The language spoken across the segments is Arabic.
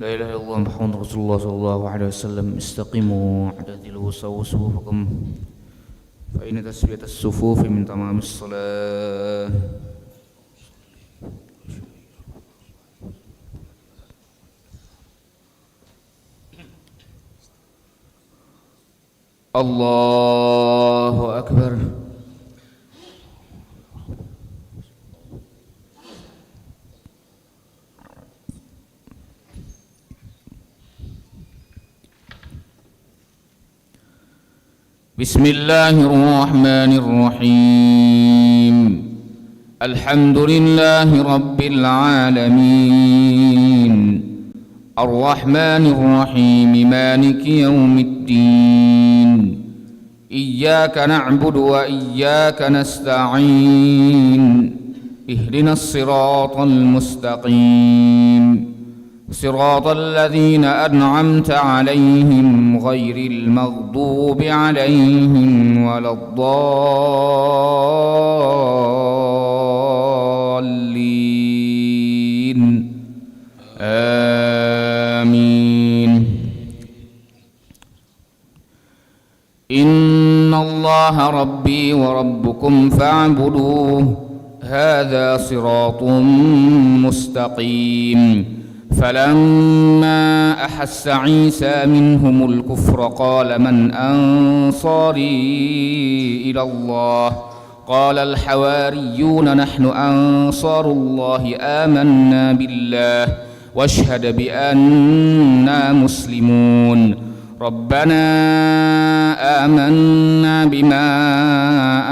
لا إله إلا الله محمد رسول الله صلى الله عليه وسلم. استقيموا اعتدلوا سووا صفوفكم فإن تسوية الصفوف من تمام الصلاة. الله أكبر. بسم الله الرحمن الرحيم. الحمد لله رب العالمين الرحمن الرحيم مالك يوم الدين. إياك نعبد وإياك نستعين. اهدنا الصراط المستقيم صراط الذين أنعمت عليهم غير المغضوب عليهم ولا الضالين. آمين. إن الله ربي وربكم فاعبدوه هذا صراط مستقيم. فلما أحس عيسى منهم الكفر قال من أنصاري إلى الله قال الحواريون نحن أنصار الله آمنا بالله واشهد بأننا مسلمون. ربنا آمنا بما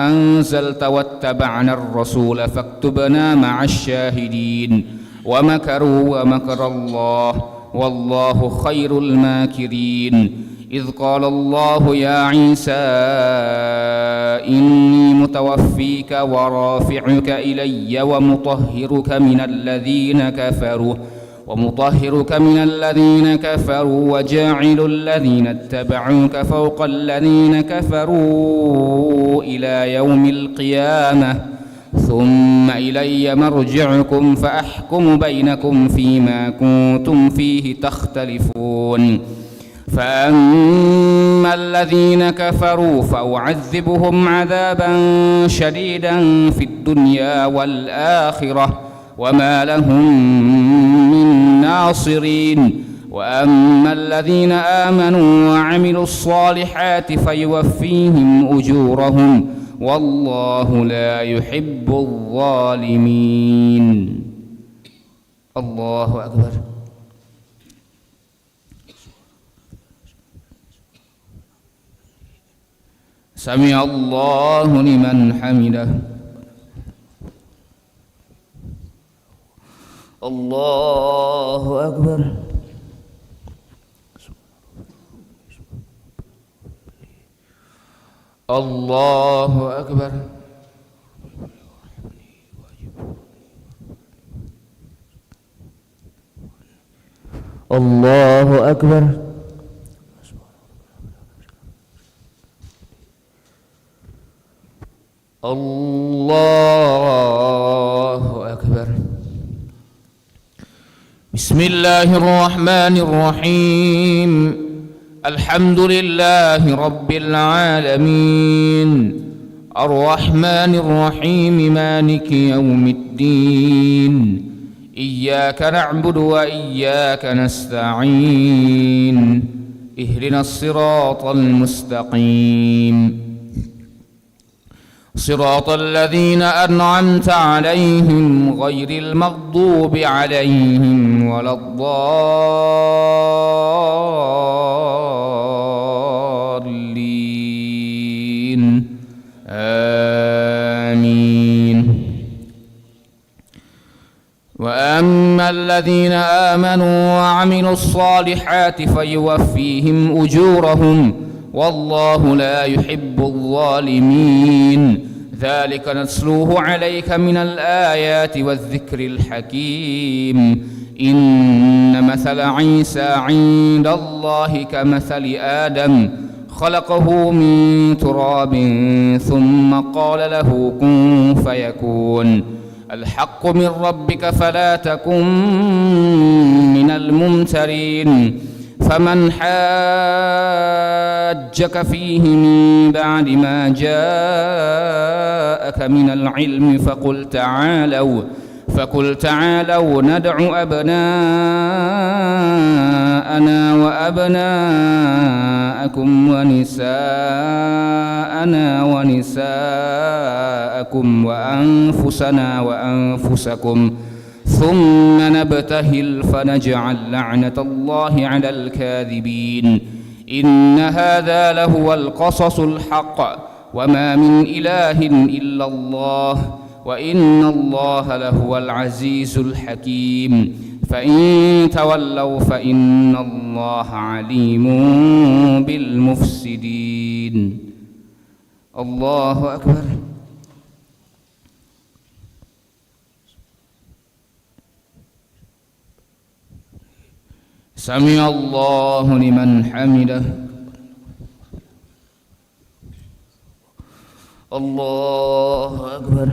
أنزلت واتبعنا الرسول فاكتبنا مع الشاهدين. ومكروا ومكر الله والله خير الماكرين. إذ قال الله يا عيسى إني متوفيك ورافعك إلي ومطهرك من الذين كفروا وجاعل الذين اتبعوك فوق الذين كفروا إلى يوم القيامة ثم إلي مرجعكم فأحكم بينكم فيما كنتم فيه تختلفون. فأما الذين كفروا فأعذبهم عذابا شديدا في الدنيا والآخرة وما لهم من ناصرين. وأما الذين آمنوا وعملوا الصالحات فيوفيهم أجورهم والله لا يحب الظالمين. الله أكبر. سمع الله لمن حمده. الله أكبر. الله أكبر. الله أكبر. الله أكبر. بسم الله الرحمن الرحيم. الحمد لله رب العالمين الرحمن الرحيم مالك يوم الدين. إياك نعبد وإياك نستعين. اهدنا الصراط المستقيم صراط الذين أنعمت عليهم غير المغضوب عليهم ولا الضالين. آمين. وأما الذين آمنوا وعملوا الصالحات فيوفيهم أجورهم والله لا يحب الظالمين. ذلك نتلوه عليك من الآيات والذكر الحكيم إن مثل عيسى عند الله كمثل آدم خلقه من تراب ثم قال له كن فيكون الحق من ربك فلا تكن من الممترين فمن حاجك فيه من بعد ما جاءك من العلم فقل تعالوا ندع أبناءنا وأبناءكم ونساءنا ونساءكم وأنفسنا وأنفسكم ثم نبتهل فنجعل لعنة الله على الكاذبين إن هذا لهو القصص الحق وما من إله إلا الله وإن الله لهو العزيز الحكيم فإن تولوا فإن الله عليم بالمفسدين. الله أكبر. سمع الله لمن حمده. الله أكبر.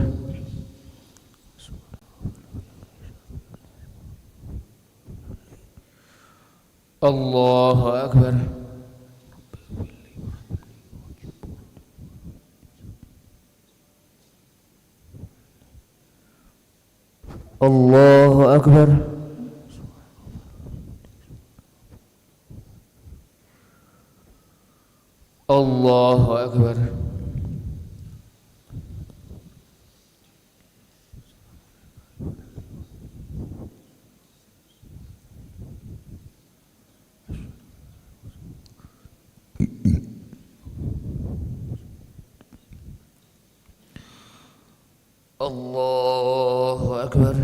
الله أكبر. الله أكبر. الله أكبر. الله أكبر.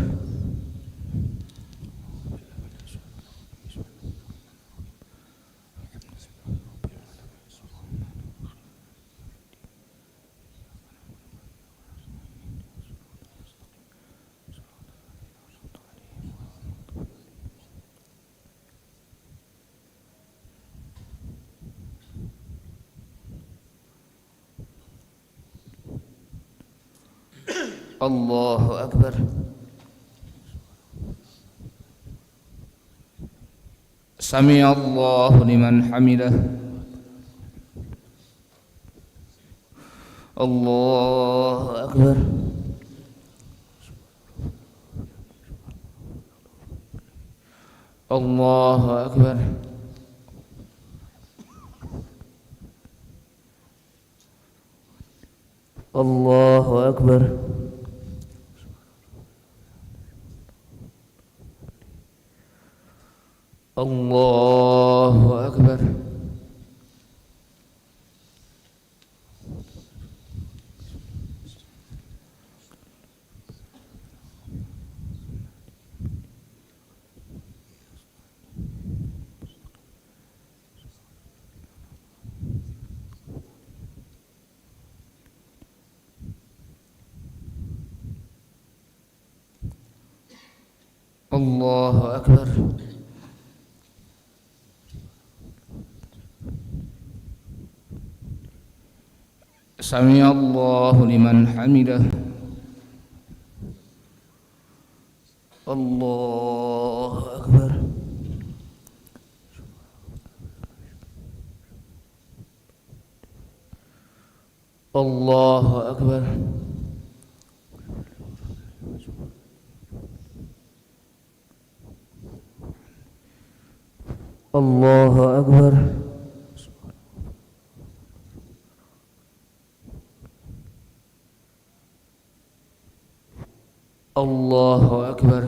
الله أكبر. سمع الله لمن حمده. الله أكبر. الله أكبر. الله أكبر. الله أكبر. الله أكبر. سمع الله لمن حمده. الله أكبر. الله أكبر. الله أكبر. الله أكبر.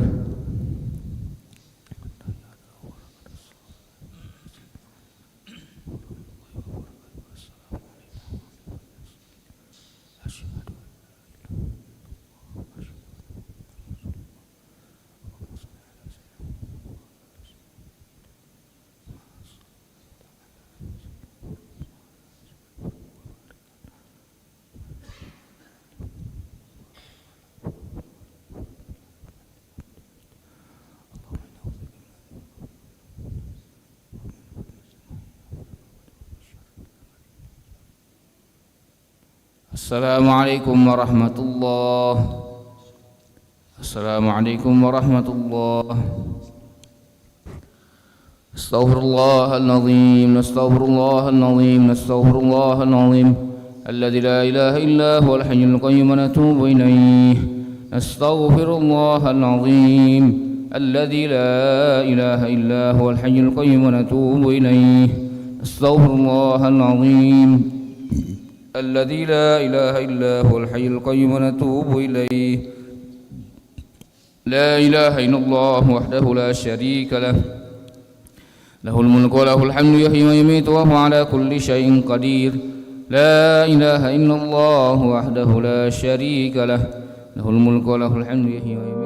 Assalamualaikum warahmatullahi. Assalamualaikum warahmatullahi. Astaghfirullahal azim, astaghfirullahal azim, astaghfirullahal azim. Alladzi la ilaha illa huwal hayyul qayyum wa natubu ilaih. Astaghfirullahal azim. Alladzi la ilaha illa huwal hayyul qayyum wa natubu ilaih. Astaghfirullahal azim. الذي لا إله إلا هو الحي القيوم ونتوب إليه. لا إله إلا الله وحده لا شريك له له الملك وله الحمد يحيي ويميت وهو على كل شيء قدير. لا إله إلا الله وحده لا شريك له له الملك وله الحمد يحيي ويميت